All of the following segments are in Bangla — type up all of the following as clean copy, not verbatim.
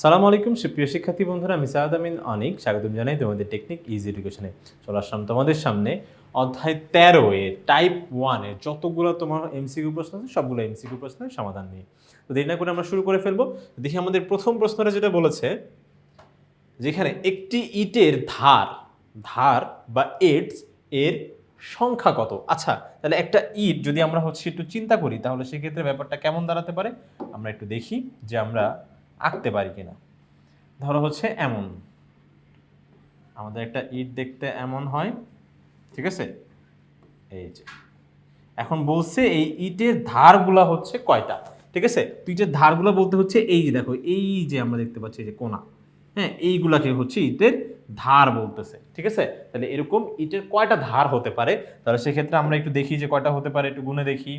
সালামু আলাইকুম সুপ্রিয় শিক্ষার্থী বন্ধুরা, আমি সাদ আমিন অনিক স্বাগতম জানাই তোমাদের টেকনিক ইজি এডুকেশনে। চলে আসলাম তোমাদের সামনে অধ্যায় 13 এর টাইপ 1 এর যতগুলো তোমার এমসিকিউ প্রশ্ন আছে সবগুলো এমসিকিউ প্রশ্নের সমাধান নিয়ে। তো দেরি না করে আমরা শুরু করে ফেলবো। দেখি আমাদের প্রথম প্রশ্নটা যেটা বলেছে, যেখানে একটি ইটের ধার ধার বা এডস এর সংখ্যা কত। আচ্ছা, তাহলে একটা ইট যদি আমরা একটু চিন্তা করি, তাহলে সেক্ষেত্রে ব্যাপারটা কেমন দাঁড়াতে পারে আমরা একটু দেখি যে আমরা আঁকতে পারি কিনা। ধরো এমন, আমাদের একটা ইট দেখতে এমন হয়, ঠিক আছে? এই যে এখন বলছে এই ইটের ধারগুলা কয়টা, ঠিক আছে? তো ইটের ধারগুলা বলতে এই যে দেখো, এই যে আমরা দেখতে পাচ্ছি এই যে কোনা, হ্যাঁ, এইগুলাকে ইটের ধার বলতেছে, ঠিক আছে? তাহলে এরকম ইটের কয়টা ধার হতে পারে, তাহলে সেক্ষেত্রে আমরা একটু দেখি যে কয়টা হতে পারে, একটু গুনে দেখি।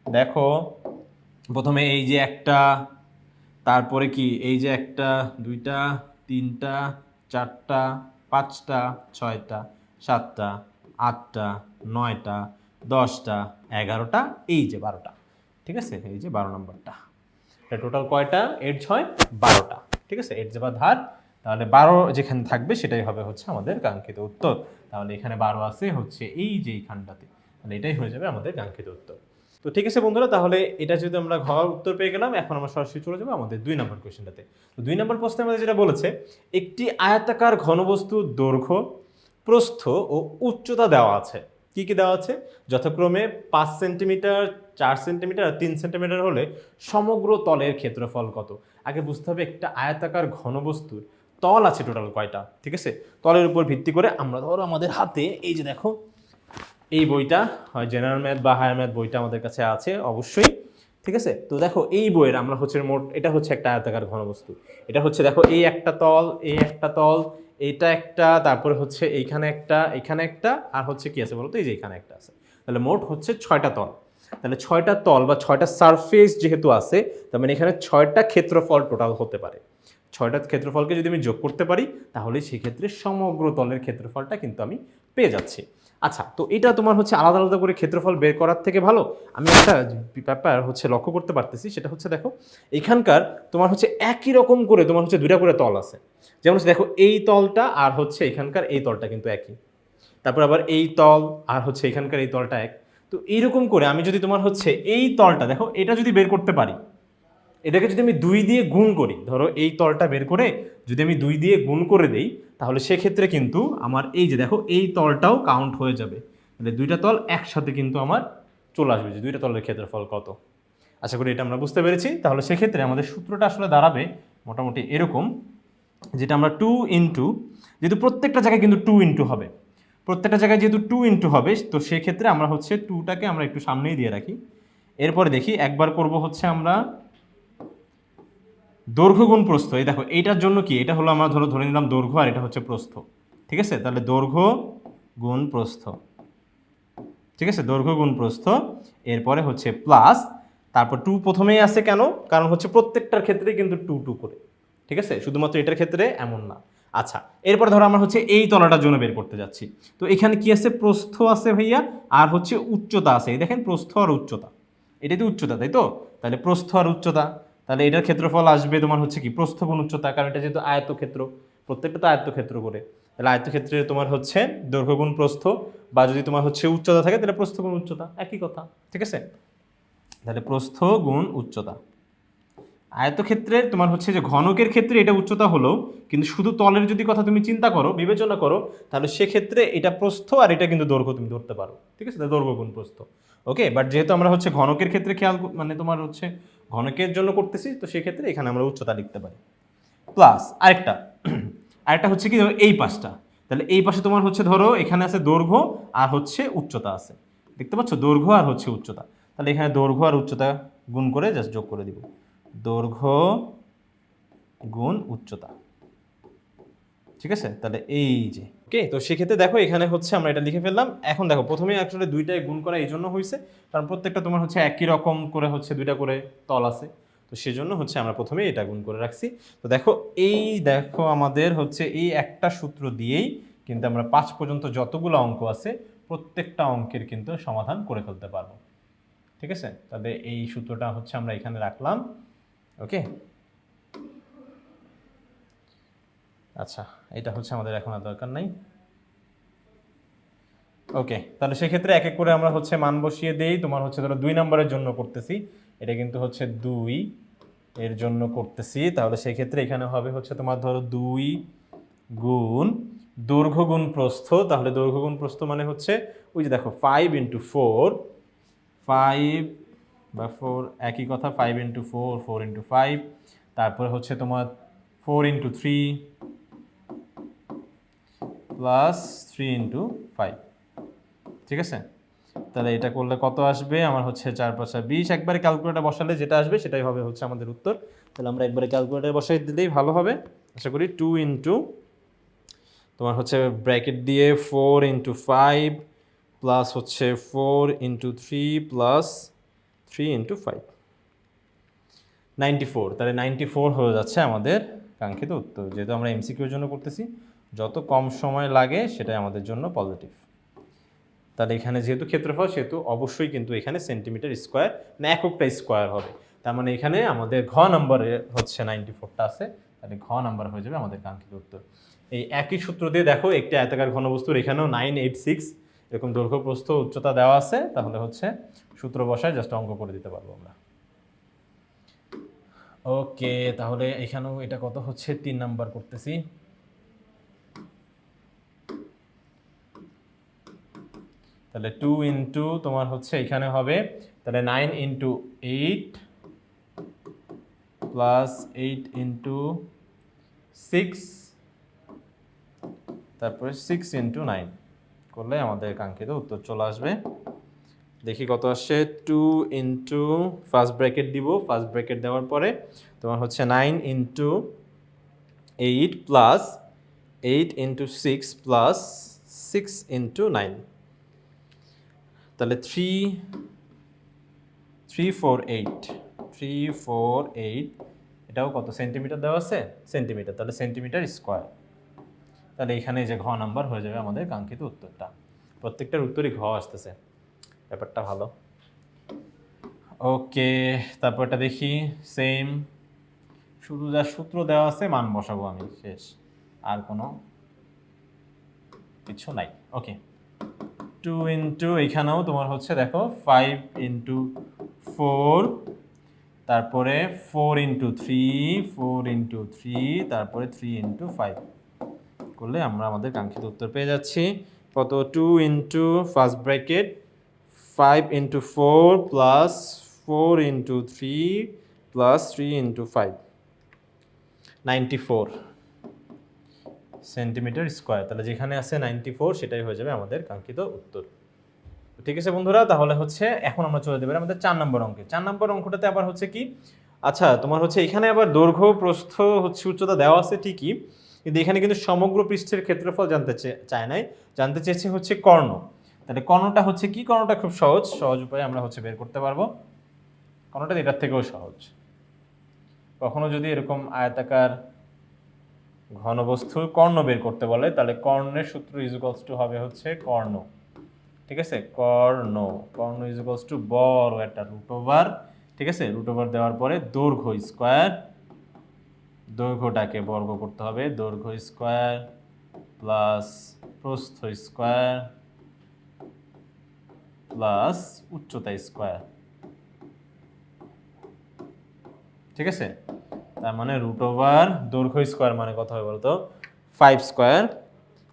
দেখো, প্রথমে এই যে একটা, তারপরে কি এই যে একটা, দুইটা, তিনটা, চারটা, পাঁচটা, ছয়টা, সাতটা, আটটা, নয়টা, 10টা, 11টা, এই যে 12টা, ঠিক আছে? এই যে 12 নম্বরটা, এটা টোটাল কয়টা? 8 6 12টা, ঠিক আছে? 8 যে বা ধার, তাহলে 12 যেখানে থাকবে সেটাই হবে আমাদের কাঙ্ক্ষিত উত্তর। তাহলে এখানে 12 আছে এই যে এইখানটাতে, তাহলে এটাই হয়ে যাবে আমাদের কাঙ্ক্ষিত উত্তর। তো ঠিক আছে বন্ধুরা, তাহলে এটা যদি আমরা ঘ উত্তর পেয়ে গেলাম, এখন আমরা সরাসরি চলে যাবো আমাদের 2 নম্বর কোশ্চেনটাতে। তো 2 নম্বর প্রশ্নে আমাদের যেটা বলেছে, একটি আয়তাকার ঘনবস্তুর দৈর্ঘ্য, প্রস্থ ও উচ্চতা দেওয়া আছে। কি কি দেওয়া আছে? যথাক্রমে 5 সেন্টিমিটার, 4 সেন্টিমিটার আর 3 সেন্টিমিটার হলে সমগ্র তলের ক্ষেত্রফল কত? আগে বুঝতে হবে একটা আয়তাকার ঘনবস্তুর তল আছে টোটাল কয়টা, ঠিক আছে? তলের উপর ভিত্তি করে আমরা ধরো আমাদের হাতে এই যে দেখো, এই বইটা হয় জেনারেল ম্যাথ বা হায়ার ম্যাথ বইটা আমাদের কাছে আছে অবশ্যই, ঠিক আছে? তো দেখো এই বইয়ের আমরা মোট, এটা একটা আয়তাকার ঘনবস্তু, এটা দেখো এই একটা তল, এই একটা তল, এইটা একটা, তারপরে এইখানে একটা, এখানে একটা, আর কি আছে বলতো, এই যে এখানে একটা আছে। তাহলে মোট 6টা তল। তাহলে 6টা তল বা 6টা সারফেস যেহেতু আছে, তার মানে এখানে 6টা ক্ষেত্রফল টোটাল হতে পারে। 6টা ক্ষেত্রফলকে যদি আমি যোগ করতে পারি, তাহলে সেক্ষেত্রে সমগ্র তলের ক্ষেত্রফলটা কিন্তু আমি পেয়ে যাচ্ছি। আচ্ছা, তো এটা তোমার আলাদা আলাদা করে ক্ষেত্রফল বের করার থেকে ভালো আমি একটা ব্যাপার লক্ষ্য করতে পারতেছি, সেটা দেখো এখানকার তোমার একই রকম করে তোমার দুইটা করে তল আছে। যেমন দেখো এই তলটা আর এখানকার এই তলটা কিন্তু একই, তারপর আবার এই তল আর এখানকার এই তলটা এক। তো এইরকম করে আমি যদি তোমার এই তলটা দেখো, এটা যদি বের করতে পারি, এটাকে যদি আমি 2 দিয়ে গুণ করি, ধরো এই তলটা বের করে যদি আমি 2 দিয়ে গুণ করে দেই, তাহলে সেক্ষেত্রে কিন্তু আমার এই যে দেখো এই তলটাও কাউন্ট হয়ে যাবে। মানে দুইটা তল একসাথে কিন্তু আমার চলে আসবে যে দুইটা তলের ক্ষেত্রফল কত। আশা করি এটা আমরা বুঝতে পেরেছি। তাহলে সেক্ষেত্রে আমাদের সূত্রটা দাঁড়াবে মোটামুটি এরকম, যেটা আমরা 2 ইন্টু, যেহেতু প্রত্যেকটা জায়গায় কিন্তু 2 ইন্টু হবে, প্রত্যেকটা জায়গায় যেহেতু 2 ইন্টু হবে, তো সেক্ষেত্রে আমরা 2টাকে আমরা একটু সামনেই দিয়ে রাখি। এরপরে দেখি একবার করব আমরা দৈর্ঘ্য গুণ প্রস্থ। এই দেখো এইটার জন্য কি, এটা হলো আমরা ধরে নিলাম দৈর্ঘ্য, আর এটা প্রস্থ, ঠিক আছে? তাহলে দৈর্ঘ্য গুণ প্রস্থ, ঠিক আছে? দৈর্ঘ্য গুণ প্রস্থ, এরপরে প্লাস, তারপর 2 প্রথমেই আছে কেন, কারণ প্রত্যেকটার ক্ষেত্রে কিন্তু 2 2 করে, ঠিক আছে? শুধুমাত্র এটার ক্ষেত্রে এমন না। আচ্ছা, এরপর ধরো আমরা এই তলাটার জন্য বের করতে যাচ্ছি। তো এখানে কি আছে? প্রস্থ আছে ভাইয়া, আর উচ্চতা আছে। এই দেখেন প্রস্থ আর উচ্চতা, এটাই তো উচ্চতা, তাই তো? তাহলে প্রস্থ আর উচ্চতা, তাহলে এটার ক্ষেত্রফল আসবে তোমার কি, প্রস্থ গুণ উচ্চতা, কারণ এটা যেহেতু আয়তক্ষেত্র, প্রত্যেকটা তো আয়তক্ষেত্র করে। তাহলে আয়তক্ষেত্রে তোমার দৈর্ঘ্য গুণ প্রস্থ, বা যদি তোমার উচ্চতা থাকে তাহলে প্রস্থ গুণ উচ্চতা, একই কথা, ঠিক আছে? তাহলে প্রস্থ গুণ উচ্চতা। আয়তক্ষেত্রে তোমার যে ঘনকের ক্ষেত্রে এটা উচ্চতা হলো, কিন্তু শুধু তলের যদি কথা তুমি চিন্তা করো, বিবেচনা করো, তাহলে সেক্ষেত্রে এটা প্রস্থ আর এটা কিন্তু দৈর্ঘ্য তুমি ধরতে পারো, ঠিক আছে? দৈর্ঘ্য গুণ প্রস্থ, ওকে। বাট যেহেতু আমরা ঘনকের ক্ষেত্রে খেয়াল, মানে তোমার ঘনকের জন্য করতেছি, তো সেক্ষেত্রে এখানে আমরা উচ্চতা লিখতে পারি। প্লাস আরেকটা আরেকটা কি, এই পাশটা, তাহলে এই পাশে তোমার ধরো এখানে আছে দৈর্ঘ্য আর উচ্চতা আছে, দেখতে পাচ্ছ? দৈর্ঘ্য আর উচ্চতা, তাহলে এখানে দৈর্ঘ্য আর উচ্চতা গুণ করে জাস্ট যোগ করে দিব, দৈর্ঘ্য গুণ উচ্চতা, ঠিক আছে? তাহলে এই যে ওকে। তো সেক্ষেত্রে দেখো এখানে আমরা এটা লিখে ফেললাম। এখন দেখো প্রথমে আসলে দুইটায় গুণ করা এই জন্য হয়েছে, কারণ প্রত্যেকটা তোমার একই রকম করে দুইটা করে তল আছে, তো সেজন্য আমরা প্রথমে এটা গুণ করে রাখছি। তো দেখো এই দেখো আমাদের এই একটা সূত্র দিয়েই কিন্তু আমরা 5 পর্যন্ত যতগুলো অঙ্ক আছে প্রত্যেকটা অঙ্কের কিন্তু সমাধান করে ফেলতে পারবো, ঠিক আছে? তবে এই সূত্রটা আমরা এখানে রাখলাম, ওকে। আচ্ছা, এটা হচ্ছে আমাদের এখন আর দরকার নাই। ওকে, তাহলে সেক্ষেত্রে এক এক করে আমরা হচ্ছে মান বসিয়ে দেই। তোমার হচ্ছে ধরো 2 নম্বরের জন্য করতেছি, এটা কিন্তু হচ্ছে 2 এর জন্য করতেছি। তাহলে সেই ক্ষেত্রে এখানে হবে হচ্ছে তোমার ধরো 2 গুণ দৈর্ঘ্য গুণ প্রস্থ। তাহলে দৈর্ঘ্য গুণ প্রস্থ মানে হচ্ছে ওই যে দেখো 5 ইন্টু 4, 5 বা 4 একই কথা, 5 ইন্টু 4, 4 ইন্টু 5, তারপরে হচ্ছে তোমার 4 ইন্টু 3 প্লাস 3 ইন্টু 5। ঠিক আছে, তাহলে এটা করলে কত আসবে আমার হচ্ছে 4 5 20। একবারে ক্যালকুলেটর বসালে যেটা আসবে সেটাই হবে হচ্ছে আমাদের উত্তর। তাহলে আমরা একবারে ক্যালকুলেটর বসাই দিলেই ভালো হবে আশা করি। 2 ইন্টু তোমার হচ্ছে ব্র্যাকেট দিয়ে 4 ইন্টু 5 প্লাস হচ্ছে 4 ইন্টু 3 প্লাস 3 ইন্টু 5, 94। তাহলে 94 হয়ে যাচ্ছে আমাদের কাঙ্ক্ষিত উত্তর। যেহেতু আমরা এমসিকিউর জন্য করতেছি, যত কম সময় লাগে সেটাই আমাদের জন্য পজিটিভ। তাহলে এখানে যেহেতু ক্ষেত্রফল সেহেতু অবশ্যই কিন্তু এখানে সেন্টিমিটার স্কোয়ার না এককটা স্কোয়ার হবে। তার মানে এখানে আমাদের ঘ নম্বরে হচ্ছে 94টা আছে, তাহলে ঘ নাম্বার হয়ে যাবে আমাদের কাঙ্ক্ষিত উত্তর। এই একই সূত্র দিয়ে দেখো একটি আয়তাকার ঘনবস্তুর এখানেও 986 এরকম দৈর্ঘ্য প্রস্থ উচ্চতা দেওয়া আছে। তাহলে হচ্ছে সূত্র বসায় জাস্ট অঙ্ক করে দিতে পারবো আমরা। ওকে, তাহলে এখানেও এটা কত হচ্ছে 3 নাম্বার করতেছি। তাহলে 2 ইন্টু তোমার হচ্ছে এখানে হবে তাহলে 9 ইন্টু 8 প্লাস 8 ইন্টু 6, তারপরে 6 ইন্টু 9 করলে আমাদের কাঙ্ক্ষিত উত্তর চলে আসবে। দেখি কত আসছে। 2 ইন্টু ফার্স্ট ব্র্যাকেট দিব, ফার্স্ট ব্র্যাকেট দেওয়ার পরে তোমার হচ্ছে 9 into 8 plus 8 into 6 plus 6 into 9, তাহলে 348 এটাও কত সেন্টিমিটার দেওয়া আছে, সেন্টিমিটার, তাহলে সেন্টিমিটার স্কোয়ার। তাহলে এখানে যে ঘ নাম্বার হয়ে যাবে আমাদের কাঙ্ক্ষিত উত্তরটা। প্রত্যেকটার উত্তরই ঘ আসতেছে, ব্যাপারটা ভালো। ওকে, তারপরটা দেখি সেম, শুধু যা সূত্র দেওয়া আছে মান বসাবো আমি, শেষ, আর কোনো কিছু নাই। ওকে, 2 ইন্টু এখানেও তোমার হচ্ছে দেখো 5 ইন্টু 4, তারপরে 4 ইন্টু 3, 4 ইন্টু 3, তারপরে 3 ইন্টু 5 করলে আমরা আমাদের কাঙ্ক্ষিত উত্তর পেয়ে যাচ্ছি। কত, 2 into first bracket 5 into 4 plus 4 into 3 plus 3 into 5, 94 centimetre square. তাহলে যেখানে আছে 94 সেটাই হয়ে যাবে আমাদের কাঙ্ক্ষিত উত্তর। ঠিক আছে বন্ধুরা, তাহলে হচ্ছে এখন আমরা চলে যাবো আমাদের 4 নম্বর অঙ্কে। 4 নম্বর অঙ্কটাতে আবার হচ্ছে কি, আচ্ছা তোমার হচ্ছে এখানে আবার দৈর্ঘ্য প্রস্থ হচ্ছে উচ্চতা দেওয়া আছে ঠিকই, কিন্তু এখানে কিন্তু সমগ্র পৃষ্ঠের ক্ষেত্রফল জানতে চায় নাই, জানতে চেয়েছে হচ্ছে কর্ণ। তাহলে কর্ণটা হচ্ছে কি, কর্ণটা খুব সহজ উপায়ে আমরা হচ্ছে বের করতে পারবো। কর্ণটা এটার থেকেও সহজ। কখনো যদি এরকম আয়তাকার ঘনবস্তুর কর্ণ বের করতে বলে, তাহলে কর্ণের সূত্র ইকুয়ালস টু হবে হচ্ছে কর্ণ। ঠিক আছে, কর্ণ ইকুয়ালস টু বড় একটা রুট ওভার। ঠিক আছে, রুট ওভার দেওয়ার পরে দৈর্ঘ্য স্কোয়ার, দৈর্ঘ্যটাকে বর্গ করতে হবে, দৈর্ঘ্য স্কোয়ার প্লাস প্রস্থ স্কোয়ার প্লাস উচ্চতা স্কোয়ার। ঠিক আছে, তার মানে রুট ওভার দৈর্ঘ্য স্কোয়ার মানে কত হবে বলতো, 5 স্কোয়ার।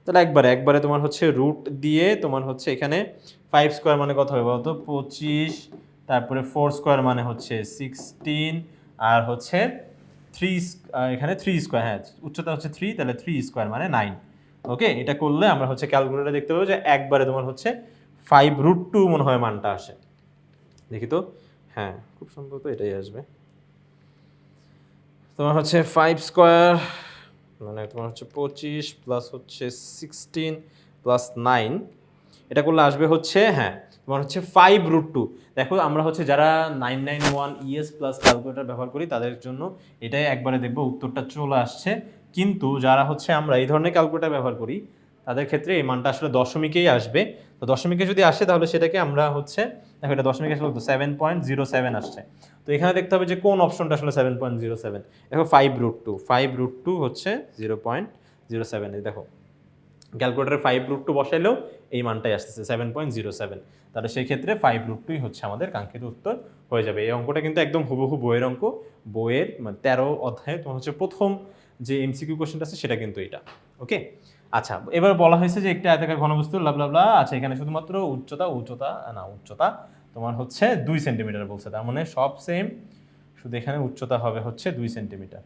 তাহলে একবারে তোমার হচ্ছে রুট দিয়ে তোমার হচ্ছে এখানে 5 স্কোয়ার মানে কত হবে বলতো 25, তারপরে 4 স্কোয়ার মানে হচ্ছে 16, আর হচ্ছে 3 এখানে 3 স্কোয়ার, হ্যাঁ উচ্চতা হচ্ছে 3, তাহলে 3 স্কোয়ার মানে 9। ওকে, এটা করলে আমরা হচ্ছে ক্যালকুলেটরে দেখতে পাবো যে একবারে তোমার হচ্ছে 5√2 মনে হয় মানটা আসে। দেখি তো, হ্যাঁ খুব সম্ভবত এটাই আসবে। তোমার হচ্ছে 5 স্কোয়ার মানে তোমার হচ্ছে 25 প্লাস হচ্ছে 16 প্লাস 9, এটা করলে আসবে হচ্ছে, হ্যাঁ তোমার হচ্ছে 5√2। দেখো আমরা হচ্ছে যারা 991 ES প্লাস ক্যালকুলেটর ব্যবহার করি তাদের জন্য এটাই একবারে দেখবো উত্তরটা চলে আসছে। কিন্তু যারা হচ্ছে আমরা এই ধরনের ক্যালকুলেটর ব্যবহার করি তাদের ক্ষেত্রে এই মানটা আসলে দশমিকেই আসবে। তো দশমিকে যদি আসে তাহলে সেটাকে আমরা হচ্ছে, দেখো এটা দশমিকে আসলে 7.07 আসছে। তো এখানে দেখতে হবে যে কোন অপশনটা আসলে 7.07। দেখো 5√2 হচ্ছে 7.07 এই দেখো ক্যালকুলেটারে 5√2 বসাইলেও এই মানটাই আসতেছে 7.07। তাহলে সেই ক্ষেত্রে 5√2 হচ্ছে আমাদের কাঙ্ক্ষিত উত্তর হয়ে যাবে। এই অঙ্কটা কিন্তু একদম হুবহু বইয়ের অঙ্ক, বইয়ের 13 অধ্যায়ে তোমার হচ্ছে প্রথম যে এমসিকিউ কোশ্চেনটা আছে সেটা কিন্তু এটা। ওকে, আচ্ছা এবার বলা হয়েছে যে একটা আয়তাকার ঘনবস্তু লাবলাবলা, আচ্ছা এখানে শুধুমাত্র উচ্চতা তোমার হচ্ছে 2 সেন্টিমিটার বলছে, তার মানে সব সেম, শুধু এখানে উচ্চতা হবে হচ্ছে 2 সেন্টিমিটার।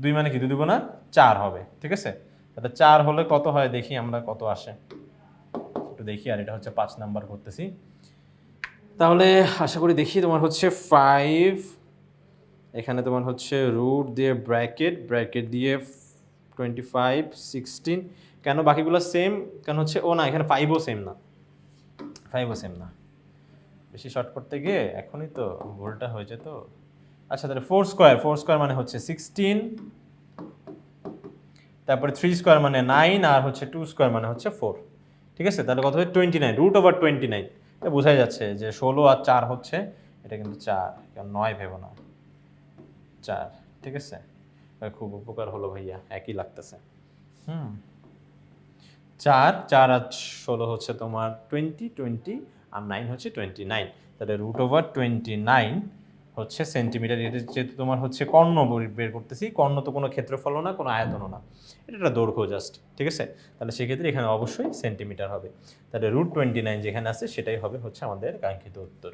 2 মানে কি 2 দিব না 4 হবে, ঠিক আছে। তাহলে 4 হলে কত হয় দেখি আমরা, কত আসে একটু দেখি। আর এটা হচ্ছে 5 নাম্বার করতেছি, তাহলে আশা করি দেখি তোমার হচ্ছে 5, এখানে তোমার হচ্ছে রুট দিয়ে ব্র্যাকেট দিয়ে 25 16, কেন বাকিগুলো সেম, কেন হচ্ছে ও না এখানে 5ও সেম না, বেশি শর্ট করতে গিয়ে এখনই তো ভুলটা হয়ে যেত। আচ্ছা তাহলে 4 স্কোয়ার মানে হচ্ছে 16, তারপরে 3 স্কোয়ার মানে 9, আর হচ্ছে 2 স্কোয়ার মানে হচ্ছে 4, ঠিক আছে। তাহলে কত হয় 29, √29। এটা বোঝাই যাচ্ছে যে 16 আর 4 হচ্ছে, এটা কিন্তু 4, কারণ 9 ভেবো না, 4, ঠিক আছে। খুব উপকার হলো ভাইয়া, একই লাগতেছে। 4 আর 16 হচ্ছে তোমার 20, আর 9 হচ্ছে 29। তাহলে √29 হচ্ছে সেন্টিমিটার। এটা যেহেতু তোমার হচ্ছে কর্ণ বের করতেছি, কর্ণ তো কোনো ক্ষেত্রফলও না, কোনো আয়তনও না, এটা একটা দৈর্ঘ্য জাস্ট, ঠিক আছে। তাহলে সেক্ষেত্রে এখানে অবশ্যই সেন্টিমিটার হবে। তাহলে √29 যেখানে আছে সেটাই হবে হচ্ছে আমাদের কাঙ্ক্ষিত উত্তর।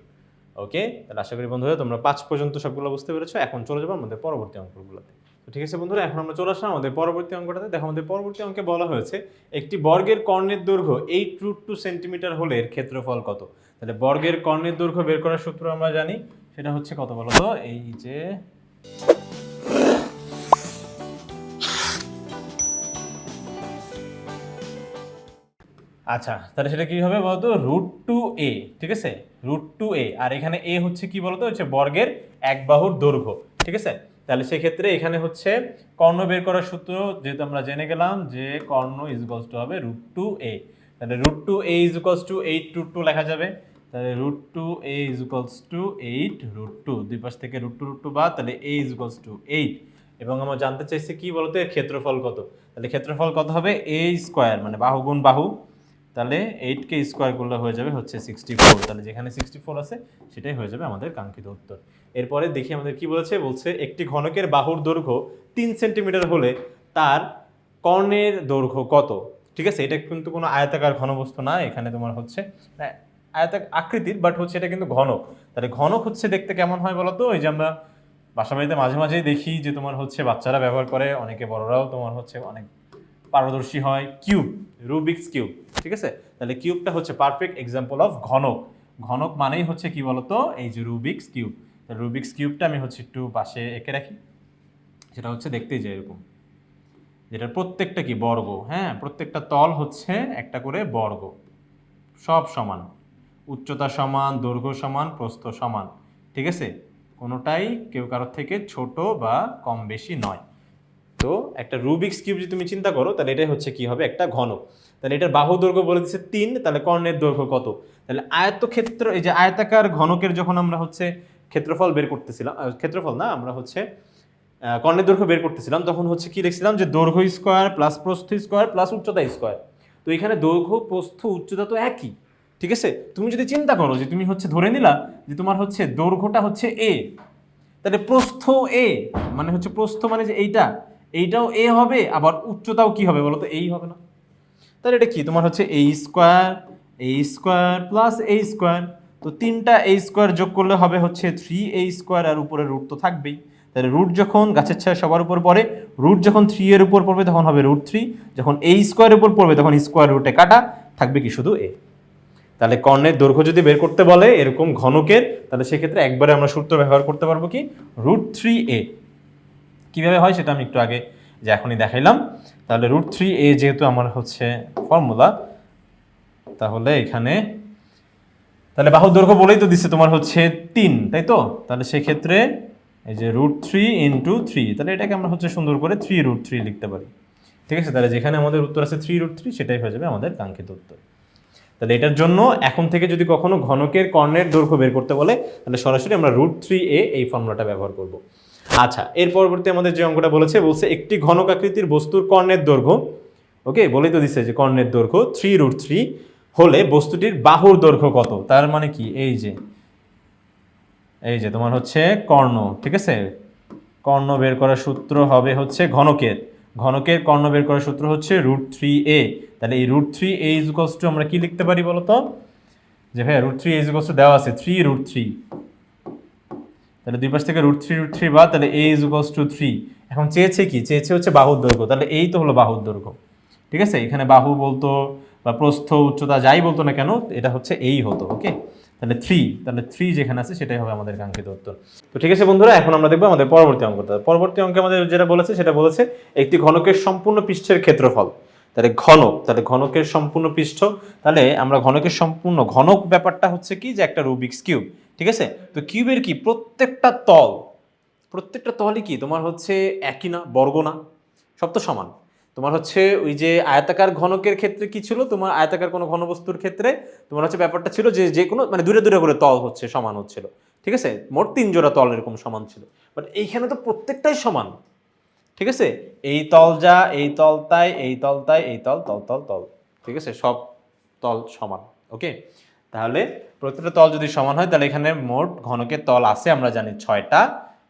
ওকে, তাহলে আশা করি বন্ধুরা তোমরা 5 পর্যন্ত সবগুলো বুঝতে পেরেছো। এখন চলে যাবো আমাদের পরবর্তী অঙ্কগুলোতে। তো ঠিক আছে বন্ধুরা, এখন আমরা চলে আসলাম আমাদের পরবর্তী অঙ্কটাতে। দেখো আমাদের পরবর্তী অঙ্কে বলা হয়েছে একটি বর্গের কর্ণের দৈর্ঘ্য 8√2 সেন্টিমিটার হলে এর ক্ষেত্রফল কত। তাহলে বর্গের কর্ণের দৈর্ঘ্য বের করার সূত্র আমরা জানি, সেটা হচ্ছে কত বলো তো, এই যে আচ্ছা তাহলে সেটা কি হবে বলতো, √2a, ঠিক আছে, √2a, আর এখানে a হচ্ছে কি বলতো, হচ্ছে বর্গের এক বাহুর দৈর্ঘ্য, ঠিক আছে। তাহলে সেক্ষেত্রে এখানে হচ্ছে কর্ণ বের করার সূত্র যেহেতু আমরা জেনে গেলাম যে কর্ণ ইজুয়ালস টু হবে √2a। তাহলে √2a ইজুয়ালস টু 8√2 লেখা যাবে। তাহলে √2a ইজুয়ালস টু 8√2, দুই পাশ থেকে √2 বাদ, তাহলে a ইজুয়ালস টু 8। এবং আমরা জানতে চাইছি কি বলতো, এর ক্ষেত্রফল কত। তাহলে ক্ষেত্রফল কত হবে, a স্কোয়ার মানে বাহু গুণ বাহু, তাহলে 8কে স্কোয়ার করলে হয়ে যাবে হচ্ছে 64। তাহলে যেখানে 64 আছে সেটাই হয়ে যাবে আমাদের কাঙ্ক্ষিত উত্তর। এরপরে দেখি আমাদের কি বলছে একটি ঘনকের বাহুর দৈর্ঘ্য 3 সেন্টিমিটার হলে তার কর্ণের দৈর্ঘ্য কত, ঠিক আছে। এটা কিন্তু কোনো আয়তাকার ঘনবস্তু না, এখানে তোমার হচ্ছে আকৃতির, বাট হচ্ছে এটা কিন্তু ঘনক। তাহলে ঘনক হচ্ছে দেখতে কেমন হয় বলতো, ওই যে আমরা বাসা বাড়িতে মাঝে মাঝেই দেখি যে তোমার হচ্ছে বাচ্চারা ব্যবহার করে, অনেকে বড়রাও তোমার হচ্ছে অনেক পারদর্শী হয়, কিউব, রুবিক্স কিউব, ঠিক আছে। তাহলে কিউবটা হচ্ছে পারফেক্ট এক্সাম্পল অফ ঘনক। ঘনক মানেই হচ্ছে কি বলতো, এই যে রুবিক্স কিউব। তাহলে রুবিক্স কিউবটা আমি হচ্ছে একটু পাশে এঁকে রাখি, সেটা হচ্ছে দেখতেই যায় এরকম, যেটা প্রত্যেকটা কি বর্গ, হ্যাঁ প্রত্যেকটা তল হচ্ছে একটা করে বর্গ, সব সমান, উচ্চতা সমান, দৈর্ঘ্য সমান, প্রস্থ সমান, ঠিক আছে, কোনোটাই কেউ কারোর থেকে ছোট বা কম বেশি নয়। তো একটা রুবিক্স কিউব যদি তুমি চিন্তা করো, তাহলে এটাই হচ্ছে কি হবে, একটা ঘনক। তাহলে এটার বাহু দৈর্ঘ্য বলে দিচ্ছে 3, তাহলে কর্ণের দৈর্ঘ্য কত। তাহলে আয়তক্ষেত্র, এই যে আয়তাকার ঘনকের যখন আমরা হচ্ছে ক্ষেত্রফল বের করতেছিলাম, ক্ষেত্রফল না, আমরা হচ্ছে কর্ণের দৈর্ঘ্য বের করতেছিলাম, তখন হচ্ছে কি লিখছিলাম যে দৈর্ঘ্য স্কোয়ার প্লাস প্রস্থ স্কোয়ার প্লাস উচ্চতা স্কোয়ার। তো এখানে দৈর্ঘ্য প্রস্থ উচ্চতা তো একই, ঠিক আছে। তুমি যদি চিন্তা করো যে তুমি হচ্ছে ধরে নিলা যে তোমার হচ্ছে দৈর্ঘ্যটা হচ্ছে a, তাহলে প্রস্থ a মানে হচ্ছে প্রস্থ মানে যে এইটাও a হবে, আবার উচ্চতাও কি হবে বলো তো, এই হবে না। তাহলে এটা কি তোমার হচ্ছে a square plus a square, তো তিনটা a স্কোয়ার যোগ করলে হবে হচ্ছে 3a স্কোয়ার, আর উপরে রুট তো থাকবেই। তাহলে রুট যখন গাছের ছায়া সবার উপর পড়ে, রুট যখন 3 এর উপর পড়বে তখন হবে √3, যখন a স্কোয়ারের উপর পড়বে তখন স্কোয়ার রুটে কাটা থাকবে কি শুধু a। তাহলে কর্ণের দৈর্ঘ্য যদি বের করতে বলে এরকম ঘনকের, তাহলে সেক্ষেত্রে একবারে আমরা সূত্র ব্যবহার করতে পারবো কি, √3a। কিভাবে হয় সেটা আমি একটু আগে যে এখনই দেখাইলাম। তাহলে √3a যেহেতু আমার হচ্ছে ফর্মুলা, তাহলে এখানে তাহলে বাহুর দৈর্ঘ্য বলেই তো দিচ্ছে তোমার হচ্ছে 3, তাই তো। তাহলে সেক্ষেত্রে এই যে √3 × 3, তাহলে এটাকে আমরা হচ্ছে সুন্দর করে 3√3 লিখতে পারি, ঠিক আছে। তাহলে যেখানে আমাদের উত্তর আছে 3√3, সেটাই হয়ে যাবে আমাদের কাঙ্ক্ষিত উত্তর। তাহলে এটার জন্য এখন থেকে যদি কখনো ঘনকের কর্ণের দৈর্ঘ্য বের করতে বলে, তাহলে সরাসরি আমরা √3a এই ফর্মুলাটা ব্যবহার করব। আচ্ছা, এর পরবর্তী আমাদের যে অঙ্কটা বলছে একটি ঘনক আকৃতির বস্তুর কর্ণের দৈর্ঘ্য, ওকে, বলেই তো দিচ্ছে যে কর্ণের দৈর্ঘ্য 3√3 হলে বস্তুটির বাহুর দৈর্ঘ্য কত। তার মানে কি, এই যে তোমার হচ্ছে কর্ণ, ঠিক আছে, কর্ণ বের করার সূত্র হবে হচ্ছে ঘনকের কর্ণ বের করার সূত্র হচ্ছে √3a। তাহলে এই √3a ইকুয়ালস টু আমরা কি লিখতে পারি বলতো, যে ভাইয়া √3a ইকুয়ালস টু দেওয়া আছে 3√3, তাহলে দুই পাশ থেকে √3 বাদ, তাহলে a ইকুয়ালস টু 3। এখন চেয়েছে হচ্ছে বাহুর দৈর্ঘ্য, তাহলে এই তো হলো বাহুর দৈর্ঘ্য, ঠিক আছে। এখানে বাহু বলতো বা প্রস্থ উচ্চতা যাই বলতো না কেন, এটা হচ্ছে এই হতো, ওকে। তাহলে 3 যেখানে আছে সেটাই হবে আমাদের কাঙ্ক্ষিত উত্তর। তো ঠিক আছে বন্ধুরা, এখন আমরা দেখবো আমাদের পরবর্তী অঙ্কে আমাদের যেটা বলেছে একটি ঘনকের সম্পূর্ণ পৃষ্ঠের ক্ষেত্রফল। তাহলে ঘনকের সম্পূর্ণ পৃষ্ঠ, তাহলে আমরা ঘনকের সম্পূর্ণ ঘনক ব্যাপারটা হচ্ছে কি, যে একটা রুবিক্স কিউব, ঠিক আছে। তো কিউবের কি প্রত্যেকটা তলই কি তোমার হচ্ছে একই না, বর্গ না, সব তো সমান। তোমার হচ্ছে ওই যে আয়তাকার ঘনকের ক্ষেত্রে কি ছিল, তোমার আয়তাকার কোনো ঘনবস্তুর ক্ষেত্রে তোমার হচ্ছে ব্যাপারটা ছিল যে কোনো মানে দূরে দূরে করে তল হচ্ছে সমান হচ্ছিল, ঠিক আছে, মোট 3 জোড়া তল এরকম সমান ছিল। বাট এইখানে তো প্রত্যেকটাই সমান, ঠিক আছে, এই তল যা, এই তল তাই, এই তল তাই, এই তল তল তল তল, ঠিক আছে, সব তল সমান, ওকে। তাহলে প্রত্যেকটা তল যদি সমান হয়, তাহলে এখানে মোট ঘনকের তল আছে আমরা জানি 6টা।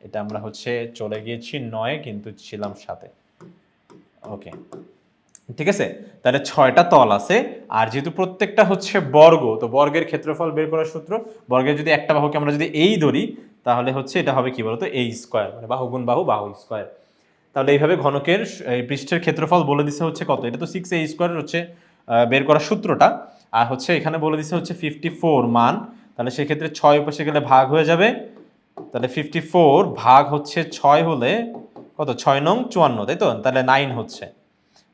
এটা আমরা হচ্ছে চলে গিয়েছি 9, কিন্তু ছিলাম 7-এ, ওকে, ঠিক আছে। তাহলে 6টা তল আছে, আর যেহেতু প্রত্যেকটা হচ্ছে বর্গ, তো বর্গের ক্ষেত্রফল বের করার সূত্র, বর্গের যদি একটা বাহুকে আমরা যদি এই ধরি, তাহলে হচ্ছে এটা হবে কি বলতো, এই স্কোয়ার, মানে বাহু গুণ বাহু, বাহু স্কোয়ার। তাহলে এইভাবে ঘনকের পৃষ্ঠের ক্ষেত্রফল বলে দিছে হচ্ছে কত, এটা তো 6a স্কোয়ার হচ্ছে বের করার সূত্রটা, আর হচ্ছে এখানে বলে দিছে হচ্ছে 54 মান। তাহলে সেক্ষেত্রে 6 পাশে গেলে ভাগ হয়ে যাবে, তাহলে 54 ভাগ হচ্ছে 6 হলে কত, 6 নং 54, তাই তো, তাহলে 9 হচ্ছে।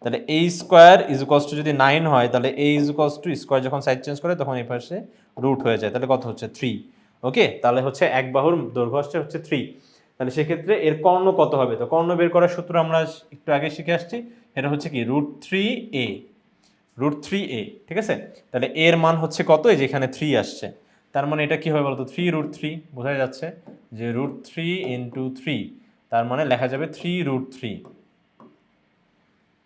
তাহলে a square is equals to যদি 9 হয়, তাহলে a is equals to square যখন সাইড চেঞ্জ করে তখন এই পাশে রুট হয়ে যায়, তাহলে কত হচ্ছে 3, ওকে। তাহলে হচ্ছে এক বাহুর দৈর্ঘ্য হচ্ছে 3। তাহলে সেক্ষেত্রে এর কর্ণ কত হবে, তো কর্ণ বের করার সূত্র আমরা একটু আগে শিখে আসছি, এটা হচ্ছে কি √3a, ঠিক আছে। তাহলে এর মান হচ্ছে কত, এই যে এখানে 3 আসছে, তার মানে এটা কি হবে বলতো 3√3, বোঝা যাচ্ছে যে √3 ইন্টু 3, তার মানে লেখা যাবে 3√3,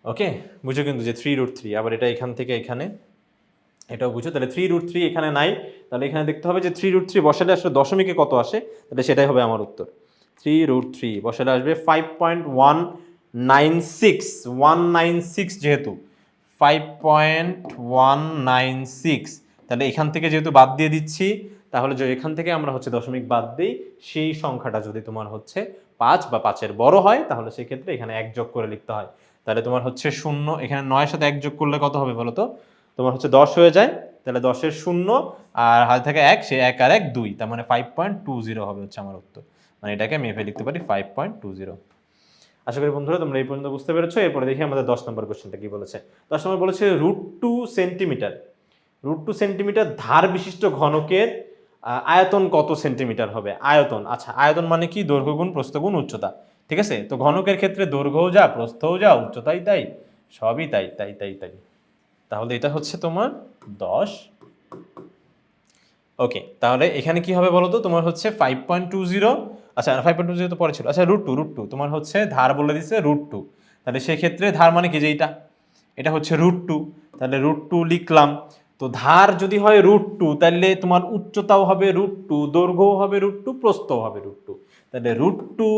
ওকে। বুঝো কিন্তু যে 3√3, আবার এটা এখান থেকে এখানে এটাও বুঝো, তাহলে 3√3 এখানে নাই, তাহলে এখানে দেখতে হবে যে 3√3 বসালে আসলে দশমিকে কত আসে, তাহলে সেটাই হবে আমার উত্তর। 3√3 বসালে আসবে 5.196, যেহেতু 5.196, তাহলে এখান থেকে যেহেতু বাদ দিয়ে দিচ্ছি, তাহলে যে এখান থেকে আমরা হচ্ছে দশমিক বাদ দিই, সেই সংখ্যাটা যদি তোমার হচ্ছে 5 বা 5-এর বড় হয়, তাহলে সেক্ষেত্রে এখানে 1 যোগ করে লিখতে হয়। তাহলে তোমার হচ্ছে 0, এখানে 9-এর সাথে 1 যোগ করলে কত হবে বলো তো, তোমার হচ্ছে 10 হয়ে যায়, তাহলে 10-এর 0 আর হাতে থাকে 1, সে 1 আর 1 2, তার মানে 5.20 হবে হচ্ছে আমার উত্তর। মানে এটাকে আমি এভাবে লিখতে পারি 5.20। আশা করি বন্ধুরা তোমরা এই পর্যন্ত বুঝতে পেরেছো। এরপরে দেখি আমাদের 10 নম্বর কোশ্চেনটা কি বলেছে। 10 নম্বর বলেছে √2 সেন্টিমিটার ধার বিশিষ্ট ঘনকের আয়তন কত সেন্টিমিটার হবে। আয়তন, আচ্ছা, আয়তন মানে কি, দৈর্ঘ্য গুণ প্রস্থ গুণ উচ্চতা, ঠিক আছে। তো ঘনকের ক্ষেত্রে দৈর্ঘ্যও যা, প্রস্থও যা, উচ্চতাই তাই, সবই তাই তাই তাই তাই। তাহলে এটা হচ্ছে তোমার 10, ওকে। তাহলে এখানে কি হবে বলো তো, তোমার হচ্ছে 5.20, আচ্ছা 5.20 তো পরে ছিল, আচ্ছা √2 তোমার হচ্ছে ধার বলে দিচ্ছে √2, তাহলে সেক্ষেত্রে ধার মানে কি, যে এটা হচ্ছে √2, তাহলে √2 লিখলাম। তো ধার যদি হয় √2, তাহলে তোমার উচ্চতাও হবে √2, দৈর্ঘ্যও হবে √2, প্রস্থও হবে √2, তাহলে √2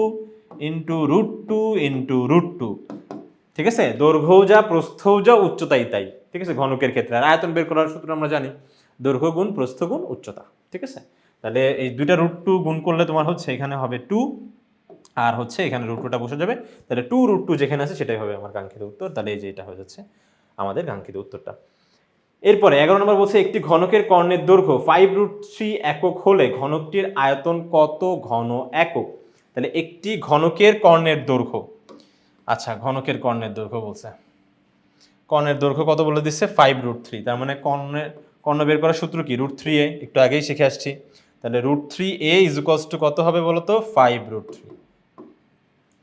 ইন্টু √2 ইন্টু √2, ঠিক আছে। দৈর্ঘ্যও যা, প্রস্থও যা, উচ্চতাই তাই, ঠিক আছে, ঘনকের ক্ষেত্রে। আর আয়তন বের করার সূত্র আমরা জানি, দৈর্ঘ্য গুণ প্রস্থ গুণ উচ্চতা, ঠিক আছে। তাহলে এই দুইটা √2 গুণ করলে তোমার হচ্ছে এখানে হবে 2, আর হচ্ছে এখানে √2টা বসে যাবে, তাহলে 2√2 যেখানে আছে সেটাই হবে আমার কাঙ্ক্ষিত উত্তর। তাহলে এই যে এটা হয়ে যাচ্ছে আমাদের কাঙ্ক্ষিত উত্তরটা। এরপরে 11 নম্বর বলছে একটি ঘনকের কর্ণের দৈর্ঘ্য 5√3 একক হলে ঘনকটির আয়তন কত ঘন একক। তাহলে একটি ঘনকের কর্ণের দৈর্ঘ্য, আচ্ছা ঘনকের কর্ণের দৈর্ঘ্য বলছে, কর্ণের দৈর্ঘ্য কত বলে দিচ্ছে 5√3, তার মানে কর্ণ বের করার সূত্র কি, √3a, একটু আগেই শিখে আসছি। তাহলে √3a ইজ ইকুয়ালস টু কত হবে বলতো, 5√3,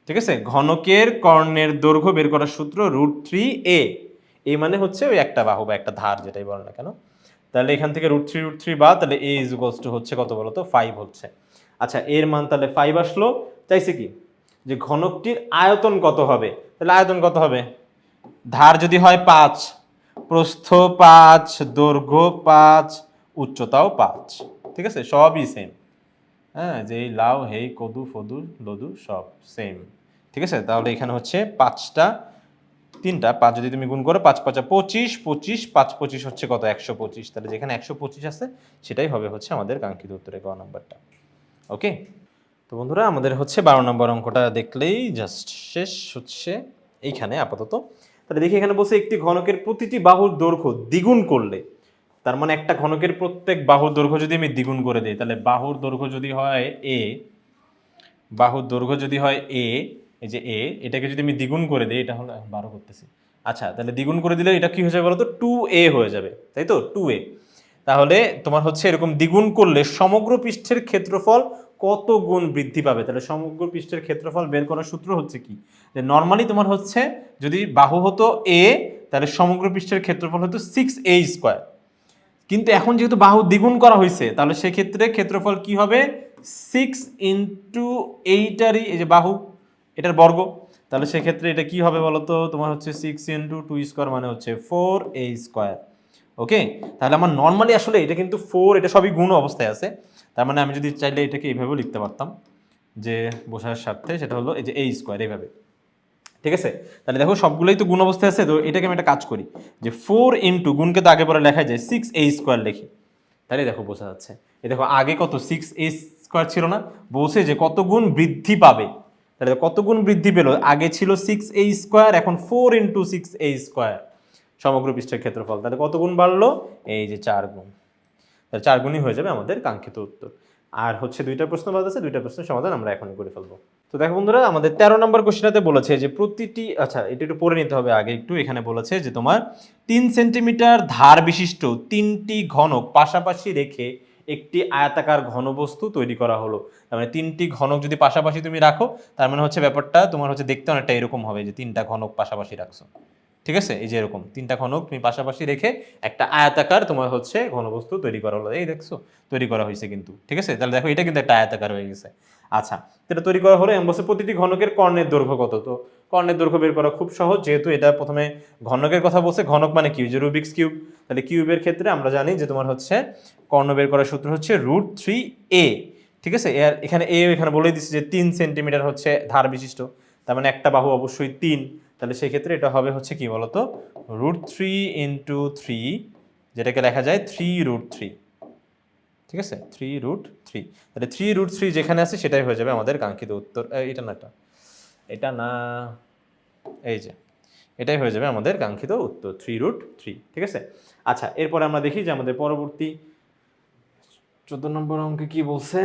ঠিক আছে। ঘনকের কর্ণের দৈর্ঘ্য বের করার সূত্র √3a, এই মানে হচ্ছে ওই একটা বাহু বা একটা ধার যেটাই বল না কেন। তাহলে এখান থেকে √3 বাদ, তাহলে a ইজ ইকুয়ালস টু হচ্ছে কত বলতো, 5 হচ্ছে। আচ্ছা এর মান তাহলে 5 আসলো, চাইছে কি যে ঘনকটির আয়তন কত হবে। তাহলে আয়তন কত হবে, ধার যদি হয় 5, প্রস্থ 5, দৈর্ঘ্য 5, উচ্চতাও 5, ঠিক আছে, সবই সেম। হ্যাঁ, যেই লাউ হেই কদু ফদু লদু সব সেম, ঠিক আছে। তাহলে এখানে হচ্ছে 5টা, 3টা 5 যদি তুমি গুণ করো 5 5 25, 25 5 25 হচ্ছে কত, 125। তাহলে যেখানে 125 আছে সেটাই হবে হচ্ছে আমাদের কাঙ্ক্ষিত উত্তরে গ নাম্বারটা। ওকে, তো বন্ধুরা আমাদের হচ্ছে 12 নম্বর অঙ্কটা দেখলেই জাস্ট শেষ হচ্ছে এইখানে আপাতত। তাহলে দেখি এখানে বলছে একটি ঘনকের প্রতিটি বাহুর দৈর্ঘ্য দ্বিগুণ করলে, তার মানে একটা ঘনকের প্রত্যেক বাহুর দৈর্ঘ্য যদি আমি দ্বিগুণ করে দিই, তাহলে বাহুর দৈর্ঘ্য যদি হয় এ, বাহুর দৈর্ঘ্য যদি হয় এ, এই যে এ, এটাকে যদি আমি দ্বিগুণ করে দিই, এটা হলো 12 করতেছি, আচ্ছা তাহলে দ্বিগুণ করে দিলে এটা কি হয়ে যাবে বলতো, 2a হয়ে যাবে, তাই তো 2a। তাহলে তোমার হচ্ছে এরকম দ্বিগুণ করলে সমগ্র পৃষ্ঠের ক্ষেত্রফল কত গুণ বৃদ্ধি পাবে। তাহলে সমগ্র পৃষ্ঠের ক্ষেত্রফল বের করার সূত্র হচ্ছে কি, যে নর্মালি তোমার হচ্ছে যদি বাহু হতো a, তাহলে সমগ্র পৃষ্ঠের ক্ষেত্রফল হতো 6a²। কিন্তু এখন যেহেতু বাহু দ্বিগুণ করা হয়েছে, তাহলে সেক্ষেত্রে ক্ষেত্রফল কি হবে, 6 ইন্টু এইটারই, এই যে বাহু এটার বর্গ, তাহলে সেক্ষেত্রে এটা কি হবে বলতো, তোমার হচ্ছে 6 × 2² মানে হচ্ছে 4a²। ওকে, তাহলে আমার নর্মালি আসলে এটা কিন্তু 4, এটা সবই গুণ অবস্থায় আছে, তার মানে আমি যদি চাইলে এটাকে এইভাবেও লিখতে পারতাম, যে বোঝার স্বার্থে, সেটা হলো এই যে a² এইভাবে, ঠিক আছে। তাহলে দেখো সবগুলোই তো গুণ অবস্থায় আছে, তো এটাকে আমি একটা কাজ করি, যে 4 ইন্টু গুণকে তো আগে পরে লেখা যায় 6a² লিখি, তাহলে দেখো বোঝা যাচ্ছে। এই দেখো আগে কত 6a² ছিল না, বলছে যে কত গুণ বৃদ্ধি পাবে, তাহলে কত গুণ বৃদ্ধি পেল, আগে ছিল 6a², এখন 4 ইন্টু 6a², সমগ্র পৃষ্ঠের ক্ষেত্রফল, তাহলে কত গুণ বাড়লো, এই যে 4 গুণ, তাহলে 4 গুণই হয়ে যাবে আমাদের কাঙ্ক্ষিত উত্তর। আর হচ্ছে 2টা প্রশ্ন বাদ আছে, 2টা প্রশ্নের সমাধান আমরা এখনই করে ফেলবো। তো দেখো বন্ধুরা আমাদের 13 নম্বর কোশ্চেনটাতে বলেছে যে প্রতিটি, আচ্ছা এটা একটু পড়ে নিতে হবে আগে একটু, এখানে বলেছে যে তোমার 3 সেন্টিমিটার ধার বিশিষ্ট 3টি ঘনক পাশাপাশি রেখে একটি আয়তাকার ঘনবস্তু তৈরি করা হলো। তার মানে 3টি ঘনক যদি পাশাপাশি তুমি রাখো, তার মানে হচ্ছে ব্যাপারটা তোমার হচ্ছে দেখতে অনেকটা এরকম হবে, যে 3টা ঘনক পাশাপাশি রাখছো, ঠিক আছে, এই যে এরকম 3টা ঘনক তুমি পাশাপাশি রেখে একটা আয়তাকার তোমার হচ্ছে ঘনবস্তু তৈরি করা হলো, এই দেখছো তৈরি করা হয়েছে কিন্তু, ঠিক আছে। তাহলে দেখো এটা কিন্তু একটা আয়তাকার হয়ে গেছে। আচ্ছা, এটা তৈরি করা হলো, এম বলছে প্রতিটি ঘনকের কর্ণের দৈর্ঘ্য কত। তো কর্ণের দৈর্ঘ্য বের করা খুব সহজ, যেহেতু এটা প্রথমে ঘনকের কথা বলছে, ঘনক মানে কি, যে রুবিক্স কিউব, তাহলে কিউবের ক্ষেত্রে আমরা জানি যে তোমার হচ্ছে কর্ণ বের করার সূত্র হচ্ছে √3a, ঠিক আছে। এখানে এ এখানে বলেই দিচ্ছে যে 3 সেন্টিমিটার হচ্ছে ধার বিশিষ্ট, তার মানে একটা বাহু অবশ্যই 3, তাহলে সেক্ষেত্রে এটা হবে হচ্ছে কি বলতো, √3 × 3, যেটাকে লেখা যায় 3√3, ঠিক আছে, 3√3, তাহলে 3√3 যেখানে আছে সেটাই হয়ে যাবে আমাদের কাঙ্ক্ষিত উত্তর। এটা না, এটা না, এই যে এটাই হয়ে যাবে আমাদের কাঙ্ক্ষিত উত্তর 3√3, ঠিক আছে। আচ্ছা, এরপরে আমরা দেখি যে আমাদের পরবর্তী 14 নম্বর অঙ্কে কি বলছে।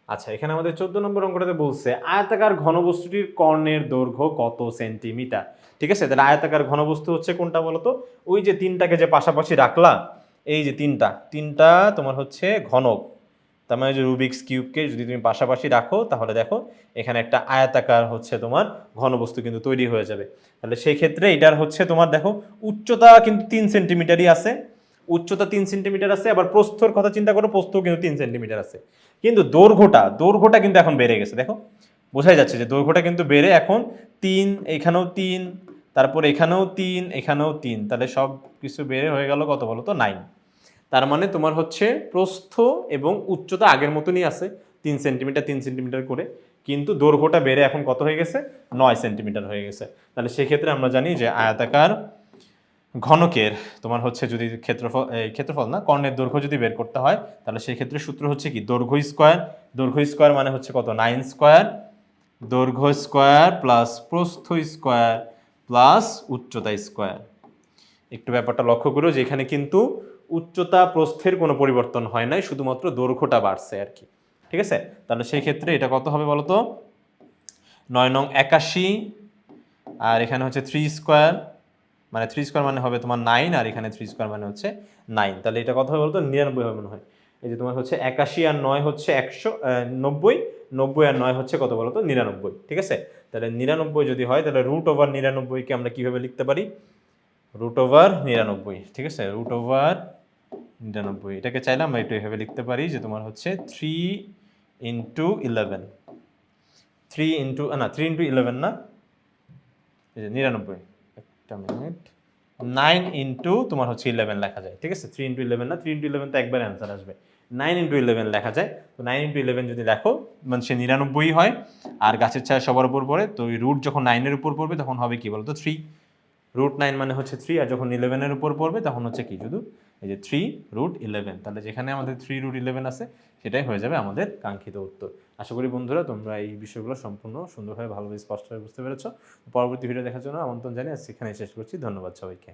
আচ্ছা, এখানে আমাদের 14 নম্বর অঙ্কটাতে বলছে আয়তাকার ঘনবস্তুটির কর্ণের দৈর্ঘ্য কত সেন্টিমিটার, ঠিক আছে। তাহলে আয়তাকার ঘনবস্তু হচ্ছে কোনটা বলতো, ওই যে 3টাকে যে পাশাপাশি রাখলা, এই যে 3টা তোমার হচ্ছে ঘনক, তার মানে যে রুবিক্স কিউবকে যদি তুমি পাশাপাশি রাখো, তাহলে দেখো এখানে একটা আয়তাকার হচ্ছে তোমার ঘনবস্তু কিন্তু তৈরি হয়ে যাবে। তাহলে সেই ক্ষেত্রে এটার হচ্ছে তোমার দেখো উচ্চতা কিন্তু 3 সেন্টিমিটারই আছে, উচ্চতা 3 সেন্টিমিটার আছে, আবার প্রস্থর কথা চিন্তা করো, প্রস্থ কিন্তু 3 সেন্টিমিটার আছে, কিন্তু দৈর্ঘ্যটা কিন্তু এখন বেড়ে গেছে, দেখো বোঝাই যাচ্ছে যে দৈর্ঘ্যটা কিন্তু বেড়ে এখন 3, এখানেও 3, তারপর এখানেও 3, এখানেও 3, তাহলে সব কিছু বেড়ে হয়ে গেল কত বলো তো, 9। তার মানে তোমার হচ্ছে প্রস্থ এবং উচ্চতা আগের মতনই আছে, 3 সেন্টিমিটার 3 সেন্টিমিটার করে, কিন্তু দৈর্ঘ্যটা বেড়ে এখন কত হয়ে গেছে, 9 সেন্টিমিটার হয়ে গেছে। তাহলে সেক্ষেত্রে আমরা জানি যে আয়তাকার ঘনকের তোমার হচ্ছে যদি ক্ষেত্রফল না, কর্ণের দৈর্ঘ্য যদি বের করতে হয়, তাহলে সেই ক্ষেত্রে সূত্র হচ্ছে কি, দৈর্ঘ্য স্কয়ার মানে হচ্ছে কত, 9², দৈর্ঘ্য স্কয়ার প্লাস প্রস্থ স্কয়ার প্লাস উচ্চতা স্কয়ার। একটু ব্যাপারটা লক্ষ্য করো যে এখানে কিন্তু উচ্চতা প্রস্থের কোনো পরিবর্তন হয় নাই, শুধুমাত্র দৈর্ঘ্যটা বাড়ছে আর কি, ঠিক আছে। তাহলে সেই ক্ষেত্রে এটা কত হবে বলতো, 9 নং 81, আর এখানে হচ্ছে 3², মানে 3² মানে হবে তোমার 9, আর এখানে 3² মানে হচ্ছে 9, তাহলে এটা কত হবে বলতো, 99 হবে মনে হয়। এই যে তোমার হচ্ছে 81 আর 9 হচ্ছে 190, 90 আর 9 হচ্ছে কত বলতো, 99, ঠিক আছে। তাহলে 99 যদি হয়, তাহলে √99 কে আমরা কিভাবে লিখতে পারি, √99, ঠিক আছে, √99, এটাকে চাইলে আমরা একটু এভাবে লিখতে পারি যে তোমার হচ্ছে 3 × 11, 3 ইন্টু না 3 ইন্টু 11 না, এই যে 99, একটা মিনিট, 9 ইন্টু তোমার হচ্ছে 11 লেখা যায়, ঠিক আছে? 3 ইন্টু 11 না, 3 ইন্টু 11 তো একবারে অ্যান্সার আসবে, 9 ইন্টু 11 লেখা যায়। তো 9 ইন্টু 11 যদি লেখো মানে সে 99 হয়, আর গাছের ছায়া সবার উপর পড়ে, তো ওই রুট যখন 9 এর উপর পড়বে তখন হবে কি বলতো 3, রুট 9 মানে হচ্ছে 3, আর যখন 11 এর উপর পড়বে তখন হচ্ছে কি শুধু এই যে 3 রুট 11, তাহলে যেখানে আমাদের 3 রুট 11 আছে সেটাই হয়ে যাবে আমাদের কাঙ্ক্ষিত উত্তর। আশা করি বন্ধুরা তোমরা এই বিষয়গুলো সম্পূর্ণ সুন্দরভাবে ভালোভাবে স্পষ্টভাবে বুঝতে পেরেছো। পরবর্তী ভিডিও দেখার জন্য আমন্ত্রণ জানিয়ে আজকে এখানে শেষ করছি। ধন্যবাদ সবাইকে।